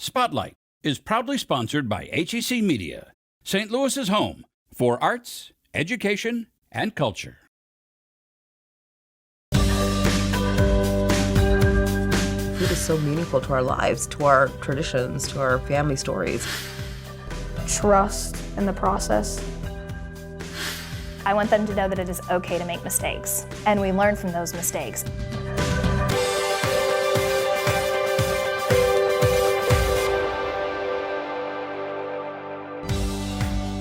Spotlight is proudly sponsored by HEC Media, St. Louis's home for arts, education, and culture. Food is so meaningful to our lives, to our traditions, to our family stories. Trust in the process. I want them to know that it is okay to make mistakes, and we learn from those mistakes.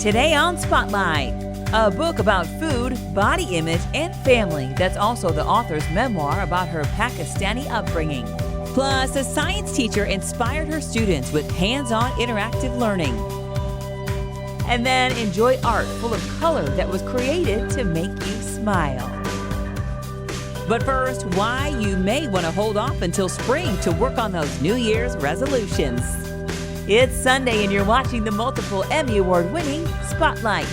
Today on Spotlight, a book about food, body image, and family that's also the author's memoir about her Pakistani upbringing. Plus, a science teacher inspired her students with hands-on interactive learning. And then enjoy art full of color that was created to make you smile. But first, why you may want to hold off until spring to work on those New Year's resolutions. It's Sunday and you're watching the multiple Emmy Award-winning Spotlight.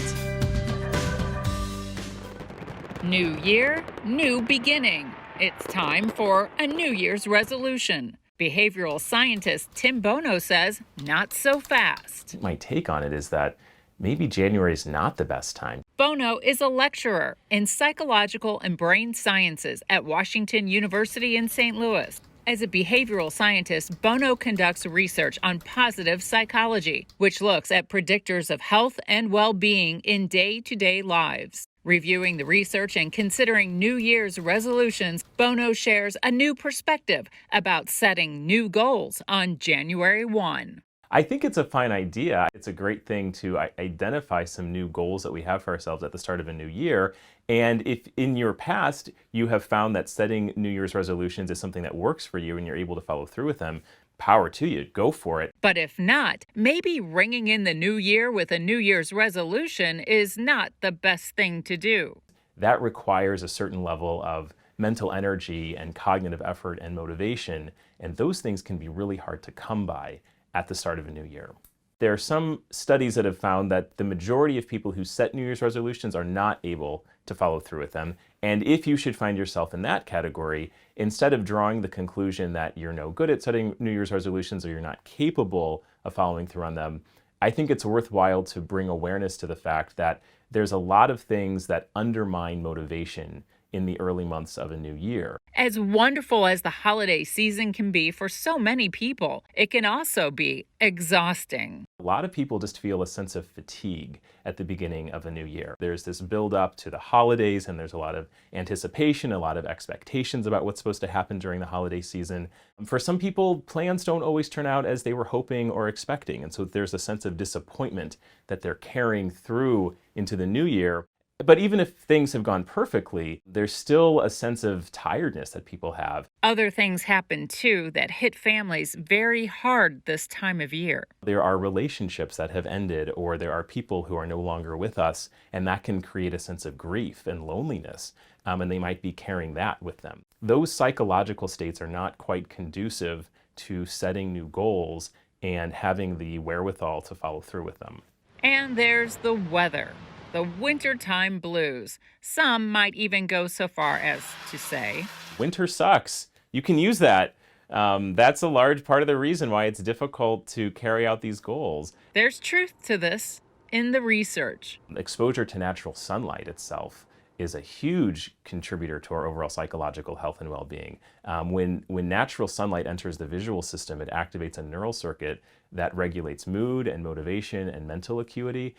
New year, new beginning. It's time for a New Year's resolution. Behavioral scientist Tim Bono says, not so fast. My take on it is that maybe January is not the best time. Bono is a lecturer in psychological and brain sciences at Washington University in St. Louis. As a behavioral scientist, Bono conducts research on positive psychology, which looks at predictors of health and well-being in day-to-day lives. Reviewing the research and considering New Year's resolutions, Bono shares a new perspective about setting new goals on January 1. I think it's a fine idea. It's a great thing to identify some new goals that we have for ourselves at the start of a new year. And if in your past you have found that setting New Year's resolutions is something that works for you and you're able to follow through with them, power to you, go for it. But if not, maybe ringing in the new year with a New Year's resolution is not the best thing to do. That requires a certain level of mental energy and cognitive effort and motivation, and those things can be really hard to come by at the start of a new year. There are some studies that have found that the majority of people who set New Year's resolutions are not able to follow through with them. And if you should find yourself in that category, instead of drawing the conclusion that you're no good at setting New Year's resolutions or you're not capable of following through on them, I think it's worthwhile to bring awareness to the fact that there's a lot of things that undermine motivation in the early months of a new year. As wonderful as the holiday season can be for so many people, it can also be exhausting. A lot of people just feel a sense of fatigue at the beginning of a new year. There's this build up to the holidays and there's a lot of anticipation, a lot of expectations about what's supposed to happen during the holiday season. For some people, plans don't always turn out as they were hoping or expecting, and so there's a sense of disappointment that they're carrying through into the new year. But even if things have gone perfectly, there's still a sense of tiredness that people have. Other things happen too that hit families very hard this time of year. There are relationships that have ended, or there are people who are no longer with us, and that can create a sense of grief and loneliness, and they might be carrying that with them. Those psychological states are not quite conducive to setting new goals and having the wherewithal to follow through with them. And there's the weather. The wintertime blues. Some might even go so far as to say, winter sucks. You can use that. That's a large part of the reason why it's difficult to carry out these goals. There's truth to this in the research. Exposure to natural sunlight itself is a huge contributor to our overall psychological health and well-being. When natural sunlight enters the visual system, it activates a neural circuit that regulates mood and motivation and mental acuity.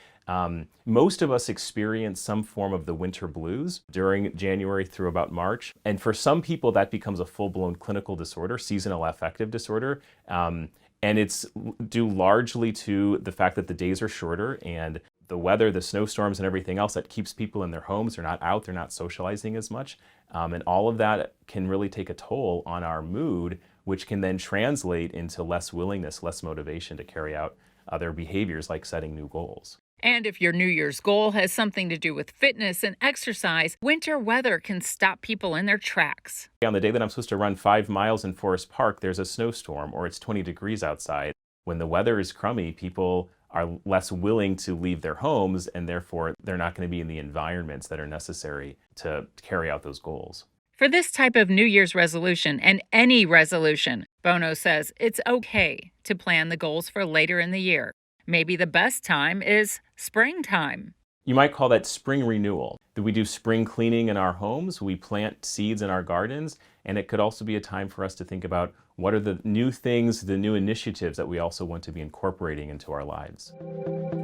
Most of us experience some form of the winter blues during January through about March. And for some people, that becomes a full-blown clinical disorder, seasonal affective disorder. And it's due largely to the fact that the days are shorter and the weather, the snowstorms and everything else that keeps people in their homes. They're not out, they're not socializing as much. And all of that can really take a toll on our mood, which can then translate into less willingness, less motivation to carry out other behaviors like setting new goals. And if your New Year's goal has something to do with fitness and exercise, winter weather can stop people in their tracks. On the day that I'm supposed to run 5 miles in Forest Park, there's a snowstorm or it's 20 degrees outside. When the weather is crummy, people are less willing to leave their homes, and therefore they're not going to be in the environments that are necessary to carry out those goals. For this type of New Year's resolution and any resolution, Bono says it's okay to plan the goals for later in the year. Maybe the best time is springtime. You might call that spring renewal. That we do spring cleaning in our homes, we plant seeds in our gardens, and it could also be a time for us to think about what are the new things, the new initiatives that we also want to be incorporating into our lives.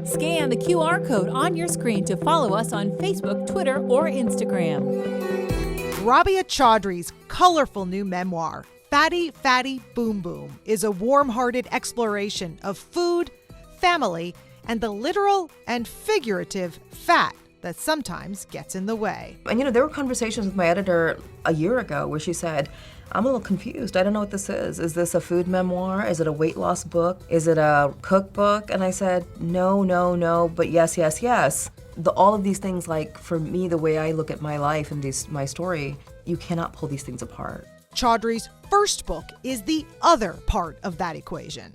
Scan the QR code on your screen to follow us on Facebook, Twitter, or Instagram. Rabia Chaudhry's colorful new memoir, Fatty, Fatty, Boom Boom, is a warm-hearted exploration of food, family, and the literal and figurative fat that sometimes gets in the way. And there were conversations with my editor a year ago where she said, I'm a little confused. I don't know what this is. Is this a food memoir? Is it a weight loss book? Is it a cookbook? And I said, no, but yes. All of these things, like for me, the way I look at my life and my story, you cannot pull these things apart. Chaudhry's first book is the other part of that equation.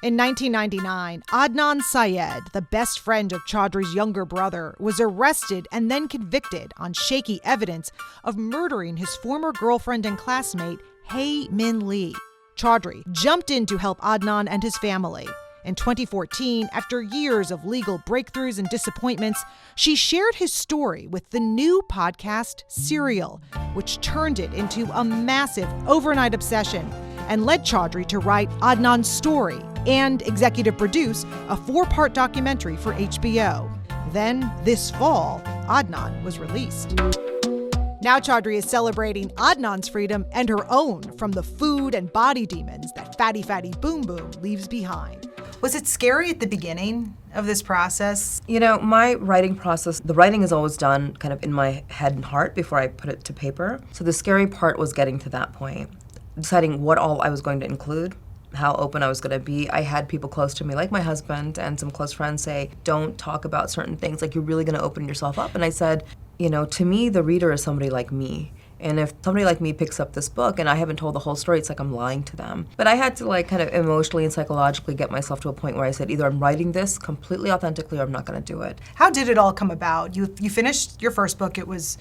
In 1999, Adnan Syed, the best friend of Chaudhry's younger brother, was arrested and then convicted on shaky evidence of murdering his former girlfriend and classmate, Hae Min Lee. Chaudhry jumped in to help Adnan and his family. In 2014, after years of legal breakthroughs and disappointments, she shared his story with the new podcast Serial, which turned it into a massive overnight obsession and led Chaudhry to write Adnan's story and executive produce a 4-part documentary for HBO. Then, this fall, Adnan was released. Now Chaudhry is celebrating Adnan's freedom and her own from the food and body demons that Fatty Fatty Boom Boom leaves behind. Was it scary at the beginning of this process? My writing process, the writing is always done kind of in my head and heart before I put it to paper. So the scary part was getting to that point, deciding what all I was going to include, how open I was going to be. I had people close to me, like my husband and some close friends, say, don't talk about certain things, like you're really going to open yourself up. And I said, to me, the reader is somebody like me. And if somebody like me picks up this book and I haven't told the whole story, it's like I'm lying to them. But I had to kind of emotionally and psychologically get myself to a point where I said, either I'm writing this completely authentically or I'm not going to do it. How did it all come about? You finished your first book. It was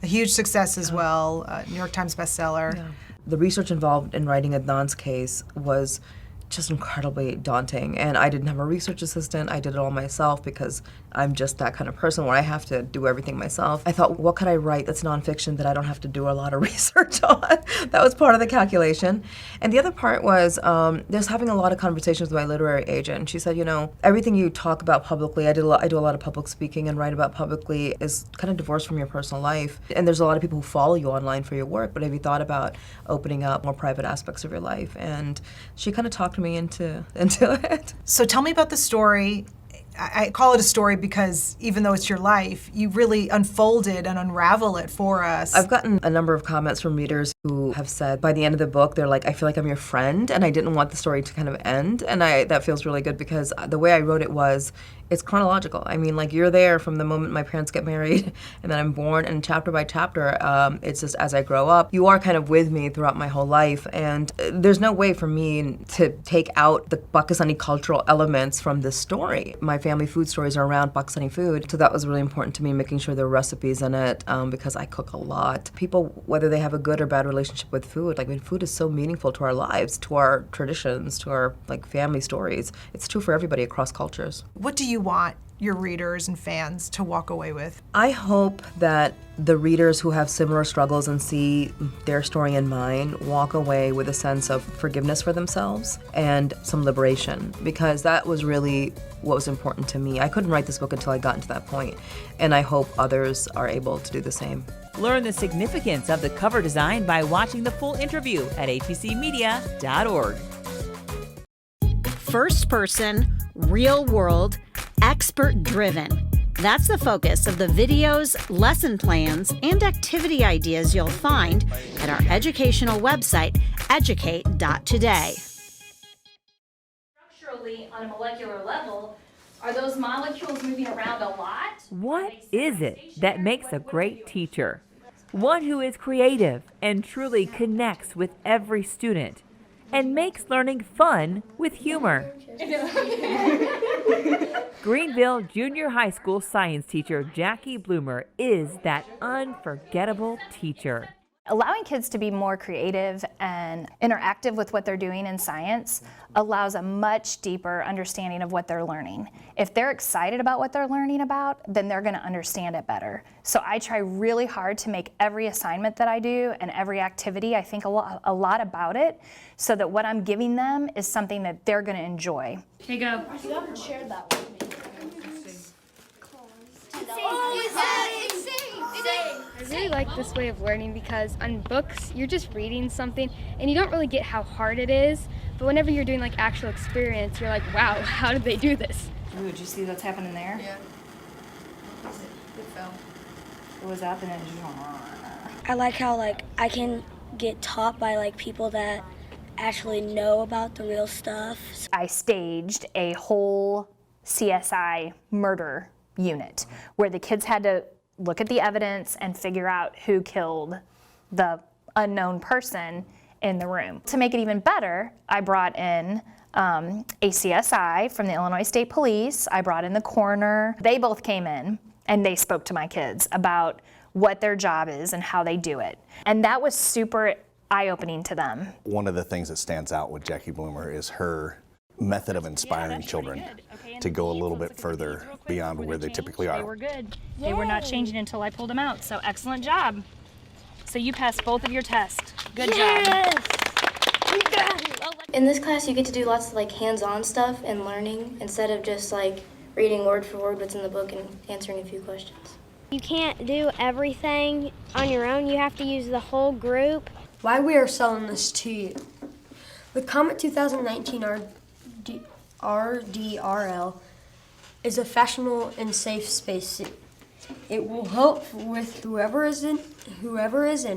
a huge success as well, New York Times bestseller. Yeah. The research involved in writing Adnan's case was just incredibly daunting. And I didn't have a research assistant. I did it all myself because I'm just that kind of person where I have to do everything myself. I thought, what could I write that's nonfiction that I don't have to do a lot of research on? That was part of the calculation. And the other part was just having a lot of conversations with my literary agent. And she said, everything you talk about publicly, I do a lot of public speaking and write about publicly, is kind of divorced from your personal life. And there's a lot of people who follow you online for your work, but have you thought about opening up more private aspects of your life? And she kind of talked me into it. So tell me about the story. I call it a story because even though it's your life, you really unfold it and unravel it for us. I've gotten a number of comments from readers who have said by the end of the book, they're like, I feel like I'm your friend, and I didn't want the story to kind of end. And that feels really good because the way I wrote it was, it's chronological. I mean, you're there from the moment my parents get married and then I'm born, and chapter by chapter, it's just as I grow up, you are kind of with me throughout my whole life. And there's no way for me to take out the Pakistani cultural elements from this story. My family food stories are around Pakistani food, so that was really important to me, making sure there were recipes in it, because I cook a lot. People, whether they have a good or bad relationship with food, food is so meaningful to our lives, to our traditions, to our family stories. It's true for everybody across cultures. What do you want your readers and fans to walk away with? I hope that the readers who have similar struggles and see their story in mine walk away with a sense of forgiveness for themselves and some liberation, because that was really what was important to me. I couldn't write this book until I got to that point, and I hope others are able to do the same. Learn the significance of the cover design by watching the full interview at hecmedia.org. First person, real world, expert driven. That's the focus of the videos, lesson plans, and activity ideas you'll find at our educational website, educate.today. Structurally, on a molecular level, are those molecules moving around a lot? What is it that makes a great teacher? One who is creative and truly connects with every student. and makes learning fun with humor. Greenville Junior High School science teacher Jackie Bloomer is that unforgettable teacher. Allowing kids to be more creative and interactive with what they're doing in science allows a much deeper understanding of what they're learning. If they're excited about what they're learning about, then they're going to understand it better. So I try really hard to make every assignment that I do and every activity, I think a lot about it, so that what I'm giving them is something that they're going to enjoy. Okay, go. You haven't shared that with me. I really like this way of learning because on books, you're just reading something and you don't really get how hard it is. But whenever you're doing like actual experience, you're like, wow, how did they do this? Ooh, did you see what's happening there? Yeah. It fell. It was up and then I like how I can get taught by people that actually know about the real stuff. I staged a whole CSI murder unit where the kids had to look at the evidence and figure out who killed the unknown person in the room. To make it even better, I brought in a CSI from the Illinois State Police. I brought in the coroner. They both came in and they spoke to my kids about what their job is and how they do it. And that was super eye-opening to them. One of the things that stands out with Jackie Bloomer is her method of inspiring children to go a little bit further beyond where they typically are. They were good. Yay. They were not changing until I pulled them out, so excellent job. So you passed both of your tests. Good job. In this class, you get to do lots of hands-on stuff and learning instead of just reading word for word what's in the book and answering a few questions. You can't do everything on your own. You have to use the whole group. Why we are selling this to you. The Comet 2019 RDRL is a fashionable and safe spacesuit. It will help with whoever is in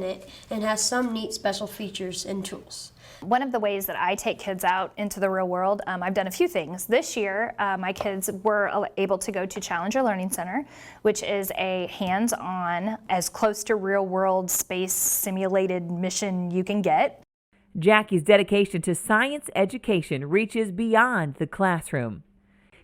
it and has some neat special features and tools. One of the ways that I take kids out into the real world, I've done a few things. This year, my kids were able to go to Challenger Learning Center, which is a hands-on, as close to real-world space simulated mission you can get. Jackie's dedication to science education reaches beyond the classroom.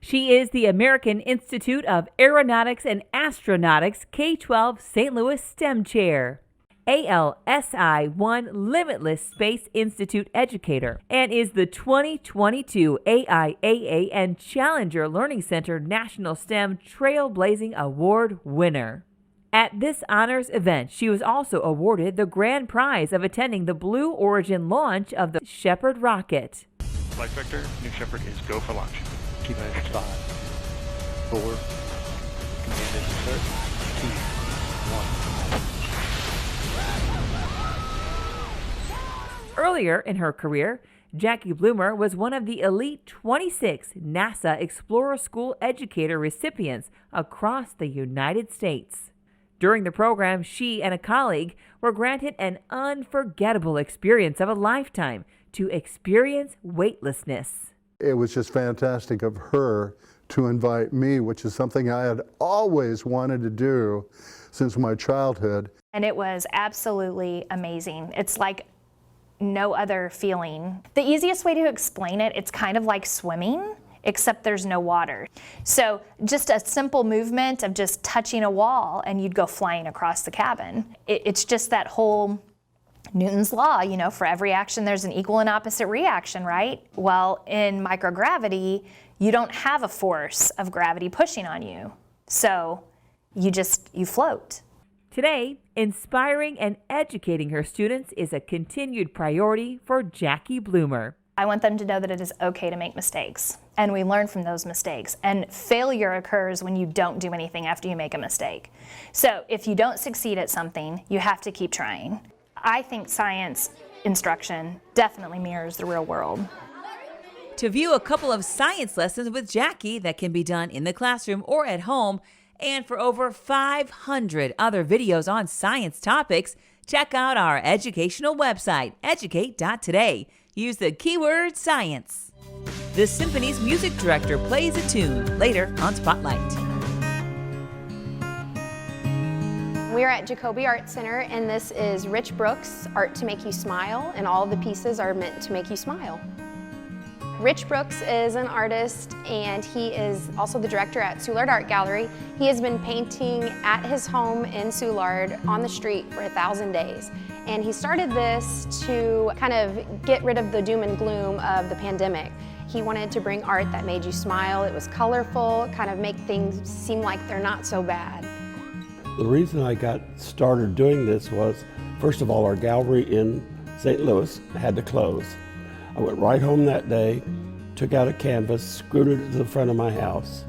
She is the American Institute of Aeronautics and Astronautics K-12 St. Louis STEM Chair, ALSI 1 Limitless Space Institute Educator, and is the 2022 AIAA and Challenger Learning Center National STEM Trailblazing Award winner. At this honors event, she was also awarded the grand prize of attending the Blue Origin launch of the Shepard rocket. Flight vector, New Shepard is go for launch. Keep it at 5, 4, command is start, 2, 1. Earlier in her career, Jackie Bloomer was one of the elite 26 NASA Explorer School Educator recipients across the United States. During the program, she and a colleague were granted an unforgettable experience of a lifetime to experience weightlessness. It was just fantastic of her to invite me, which is something I had always wanted to do since my childhood. And it was absolutely amazing. It's like no other feeling. The easiest way to explain it, it's kind of like swimming, except there's no water. So just a simple movement of just touching a wall and you'd go flying across the cabin. It's just that whole Newton's law, for every action there's an equal and opposite reaction, right? Well, in microgravity, you don't have a force of gravity pushing on you. So you float. Today, inspiring and educating her students is a continued priority for Jackie Bloomer. I want them to know that it is okay to make mistakes, and we learn from those mistakes. And failure occurs when you don't do anything after you make a mistake. So if you don't succeed at something, you have to keep trying. I think science instruction definitely mirrors the real world. To view a couple of science lessons with Jackie that can be done in the classroom or at home, and for over 500 other videos on science topics, check out our educational website, educate.today. Use the keyword science. The Symphony's music director plays a tune later on Spotlight. We're at Jacoby Art Center, and this is Rich Brooks' Art to Make You Smile, and all of the pieces are meant to make you smile. Rich Brooks is an artist, and he is also the director at Soulard Art Gallery. He has been painting at his home in Soulard on the street for 1,000 days. And he started this to kind of get rid of the doom and gloom of the pandemic. He wanted to bring art that made you smile. It was colorful, kind of make things seem like they're not so bad. The reason I got started doing this was, first of all, our gallery in St. Louis had to close. I went right home that day, took out a canvas, screwed it to the front of my house,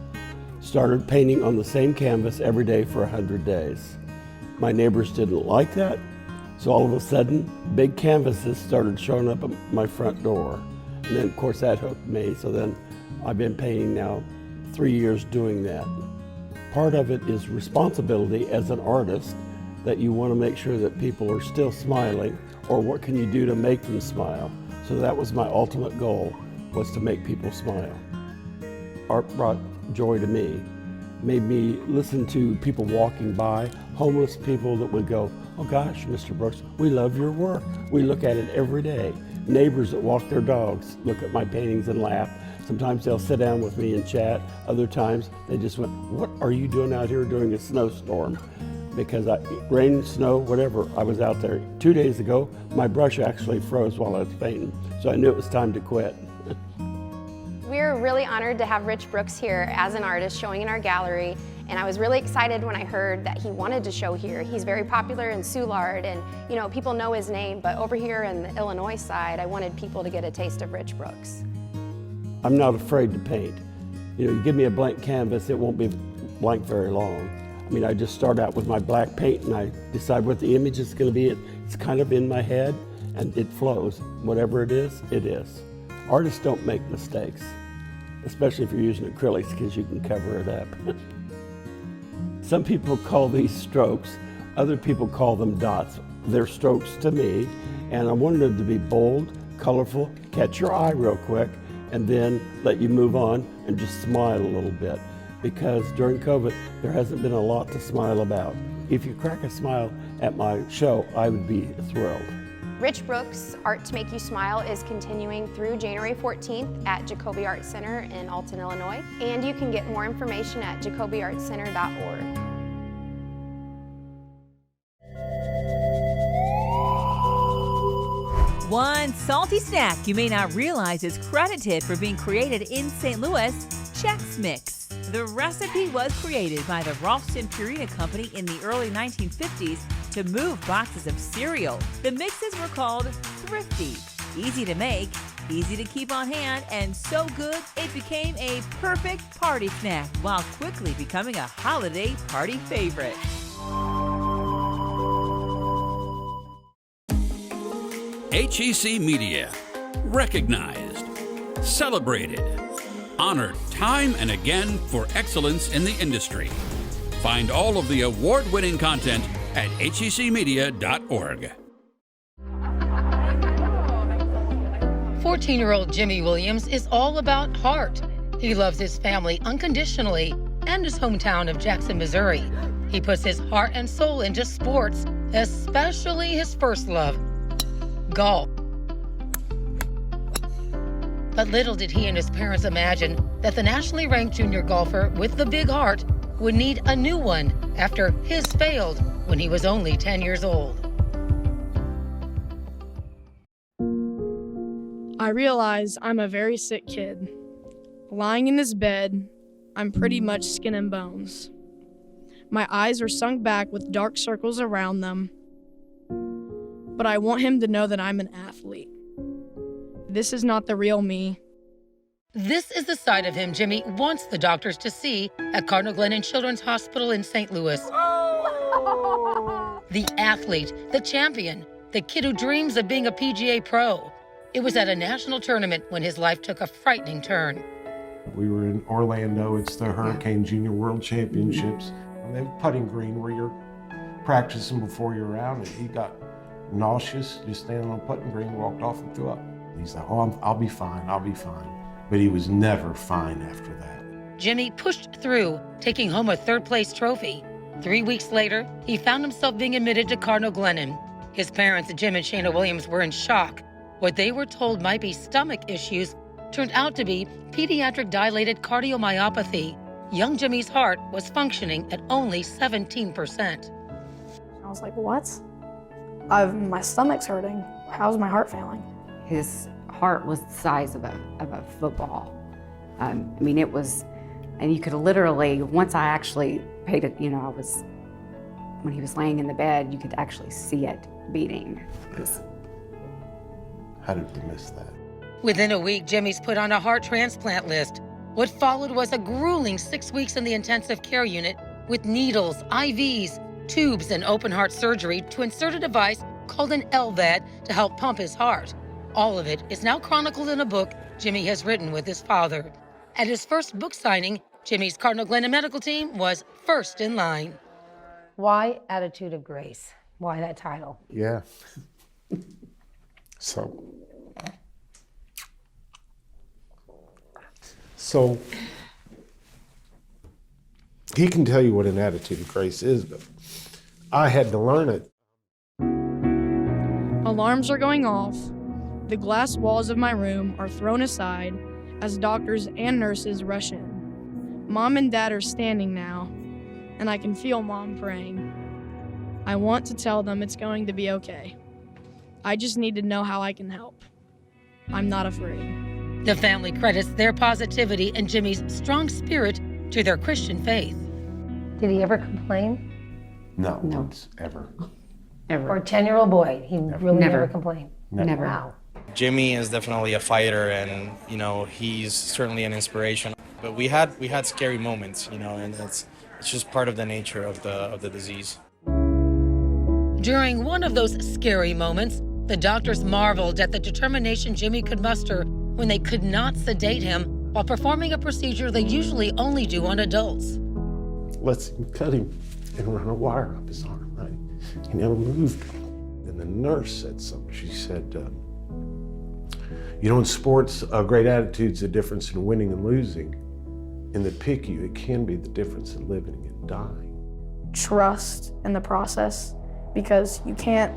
started painting on the same canvas every day for 100 days. My neighbors didn't like that, so all of a sudden, big canvases started showing up at my front door. And then, of course, that hooked me, so then I've been painting now 3 years doing that. Part of it is responsibility as an artist, that you want to make sure that people are still smiling, or what can you do to make them smile. So that was my ultimate goal, was to make people smile. Art brought joy to me, made me listen to people walking by, homeless people that would go, "Oh gosh, Mr. Brooks, we love your work. We look at it every day." Neighbors that walk their dogs look at my paintings and laugh. Sometimes they'll sit down with me and chat. Other times they just went, "What are you doing out here during a snowstorm?" Because rain, snow, whatever, I was out there. 2 days ago, my brush actually froze while I was painting, so I knew it was time to quit. We're really honored to have Rich Brooks here as an artist showing in our gallery, and I was really excited when I heard that he wanted to show here. He's very popular in Soulard, and you know, people know his name, but over here in the Illinois side, I wanted people to get a taste of Rich Brooks. I'm not afraid to paint. You know, you give me a blank canvas, it won't be blank very long. I mean, I just start out with my black paint and I decide what the image is going to be. It's kind of in my head and it flows. Whatever it is, it is. Artists don't make mistakes, especially if you're using acrylics, because you can cover it up. Some people call these strokes, other people call them dots. They're strokes to me, and I wanted them to be bold, colorful, catch your eye real quick, and then let you move on and just smile a little bit. Because during COVID, there hasn't been a lot to smile about. If you crack a smile at my show, I would be thrilled. Rich Brooks' Art to Make You Smile is continuing through January 14th at Jacoby Art Center in Alton, Illinois. And you can get more information at jacobyartcenter.org. One salty snack you may not realize is credited for being created in St. Louis, Chex Mix. The recipe was created by the Ralston Purina Company in the early 1950s to move boxes of cereal. The mixes were called Thrifty. Easy to make, easy to keep on hand, and so good it became a perfect party snack while quickly becoming a holiday party favorite. HEC Media. Recognized, celebrated, honored time and again for excellence in the industry. Find all of the award-winning content at hecmedia.org. 14-year-old Jimmy Williams is all about heart. He loves his family unconditionally and his hometown of Jackson, Missouri. He puts his heart and soul into sports, especially his first love, golf. But little did he and his parents imagine that the nationally ranked junior golfer with the big heart would need a new one after his failed when he was only 10 years old. I realize I'm a very sick kid. Lying in this bed, I'm pretty much skin and bones. My eyes are sunk back with dark circles around them. But I want him to know that I'm an athlete. This is not the real me. This is the side of him Jimmy wants the doctors to see at Cardinal Glennon Children's Hospital in St. Louis. The athlete, the champion, the kid who dreams of being a PGA pro. It was at a national tournament when his life took a frightening turn. We were in Orlando. It's the Hurricane Junior World Championships. And they have a putting green where you're practicing before you're out, and he got nauseous, just standing on the putting green, walked off and threw up. He said, "Oh, I'll be fine, I'll be fine." But he was never fine after that. Jimmy pushed through, taking home a third-place trophy. 3 weeks later, he found himself being admitted to Cardinal Glennon. His parents, Jim and Shana Williams, were in shock. What they were told might be stomach issues turned out to be pediatric dilated cardiomyopathy. Young Jimmy's heart was functioning at only 17%. I was like, what? My stomach's hurting. How's my heart failing? His heart was the size of a football. I mean, it was, and you could literally, once I actually paid it, you know, when he was laying in the bed, you could actually see it beating. How did we miss that? Within a week, Jimmy's put on a heart transplant list. What followed was a grueling 6 weeks in the intensive care unit with needles, IVs, tubes, and open heart surgery to insert a device called an LVAD to help pump his heart. All of it is now chronicled in a book Jimmy has written with his father. At his first book signing, Jimmy's Cardinal Glennon medical team was first in line. Why Attitude of Grace? Why that title? Yeah. So he can tell you what an attitude of grace is, but I had to learn it. Alarms are going off. The glass walls of my room are thrown aside as doctors and nurses rush in. Mom and Dad are standing now, and I can feel Mom praying. I want to tell them it's going to be okay. I just need to know how I can help. I'm not afraid. The family credits their positivity and Jimmy's strong spirit to their Christian faith. Did he ever complain? No. Once, ever. Or a 10-year-old boy, he really never complained? Never. Wow. Jimmy is definitely a fighter, and he's certainly an inspiration. But we had scary moments, and it's just part of the nature of the disease. During one of those scary moments, the doctors marveled at the determination Jimmy could muster when they could not sedate him while performing a procedure they usually only do on adults. Let's cut him and run a wire up his arm, right? He never moved. And the nurse said something. She said, in sports, a great attitude's the difference in winning and losing. In the PICU, it can be the difference in living and dying. Trust in the process, because you can't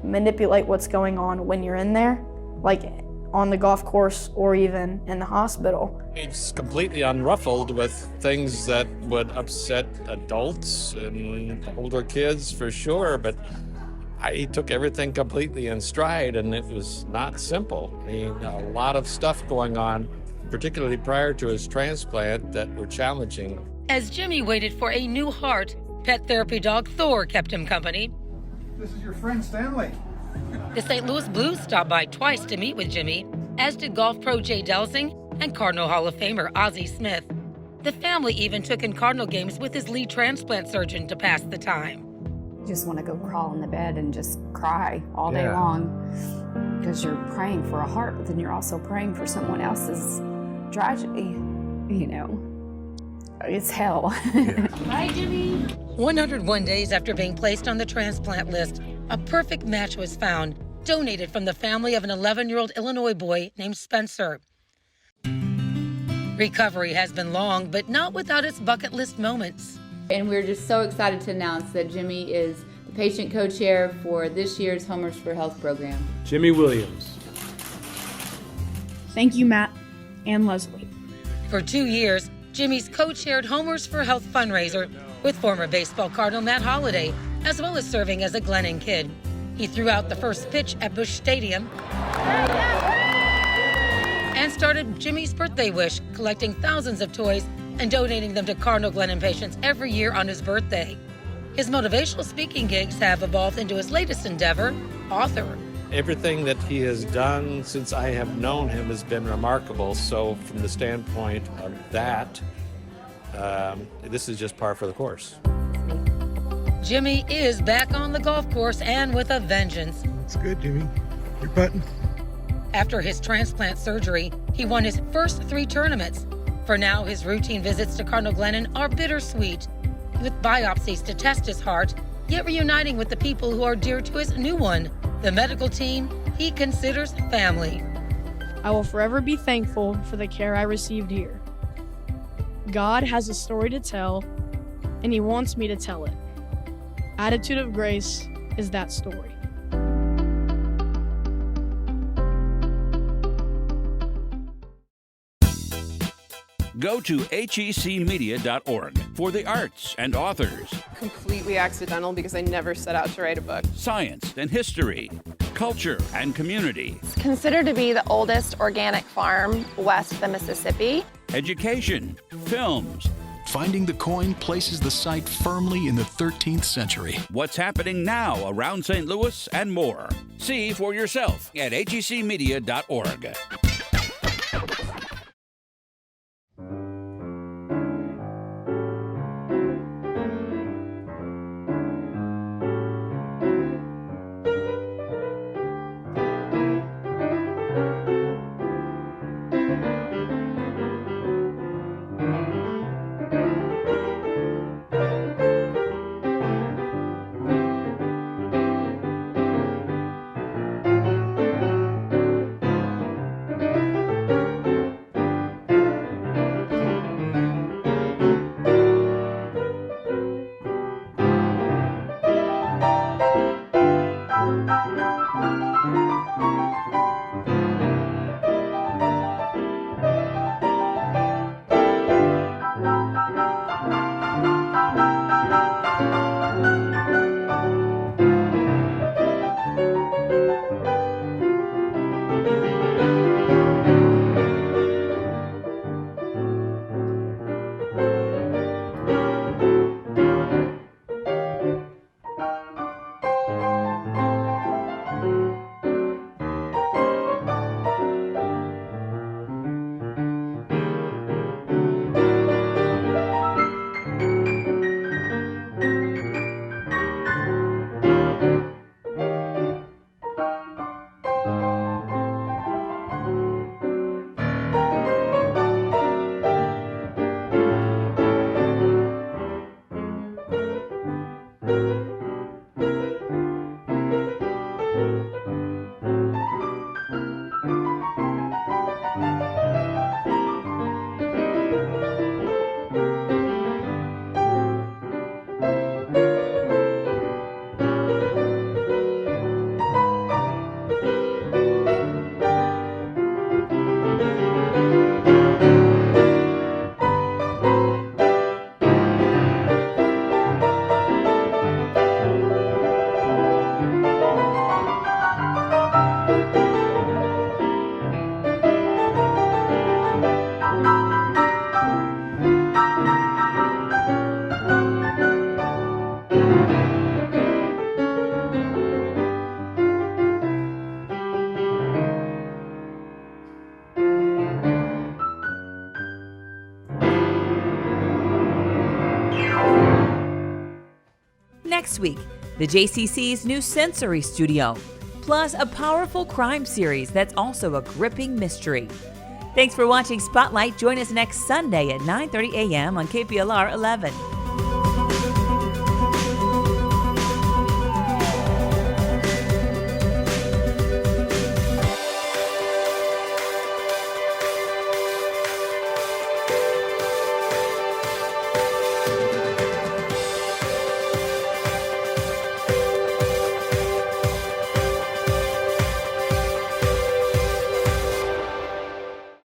manipulate what's going on when you're in there, like on the golf course or even in the hospital. He's completely unruffled with things that would upset adults and older kids for sure, but he took everything completely in stride, and it was not simple. I mean, a lot of stuff going on, particularly prior to his transplant, that were challenging. As Jimmy waited for a new heart, pet therapy dog Thor kept him company. This is your friend Stanley. The St. Louis Blues stopped by twice to meet with Jimmy, as did golf pro Jay Delsing and Cardinal Hall of Famer Ozzie Smith. The family even took in Cardinal games with his lead transplant surgeon to pass the time. You just want to go crawl in the bed and just cry all day long because you're praying for a heart, but then you're also praying for someone else's tragedy. It's hell. Hi, Jimmy. 101 days after being placed on the transplant list, a perfect match was found, donated from the family of an 11-year-old Illinois boy named Spencer. Recovery has been long, but not without its bucket list moments. And we're just so excited to announce that Jimmy is the patient co-chair for this year's Homers for Health program. Jimmy Williams. Thank you, Matt and Leslie. For 2 years, Jimmy's co-chaired Homers for Health fundraiser with former baseball Cardinal Matt Holliday, as well as serving as a Glennon kid. He threw out the first pitch at Busch Stadium and started Jimmy's birthday wish, collecting thousands of toys and donating them to Cardinal Glennon patients every year on his birthday. His motivational speaking gigs have evolved into his latest endeavor, author. Everything that he has done since I have known him has been remarkable. So from the standpoint of that, this is just par for the course. Jimmy is back on the golf course and with a vengeance. It's good, Jimmy. You're putting. After his transplant surgery, he won his first 3 tournaments. For now, his routine visits to Cardinal Glennon are bittersweet, with biopsies to test his heart, yet reuniting with the people who are dear to his new one, the medical team he considers family. I will forever be thankful for the care I received here. God has a story to tell, and He wants me to tell it. Attitude of Grace is that story. Go to hecmedia.org for the arts and authors, Completely accidental because I never set out to write a book. science and history, culture and community, Considered to be the oldest organic farm west of the Mississippi. education, films. Finding the coin places the site firmly in the 13th century. What's happening now around St. Louis and more. See for yourself at hecmedia.org. Next week, the JCC's new sensory studio, plus a powerful crime series that's also a gripping mystery. Thanks for watching Spotlight. Join us next Sunday at 9:30 a.m. on KPLR 11.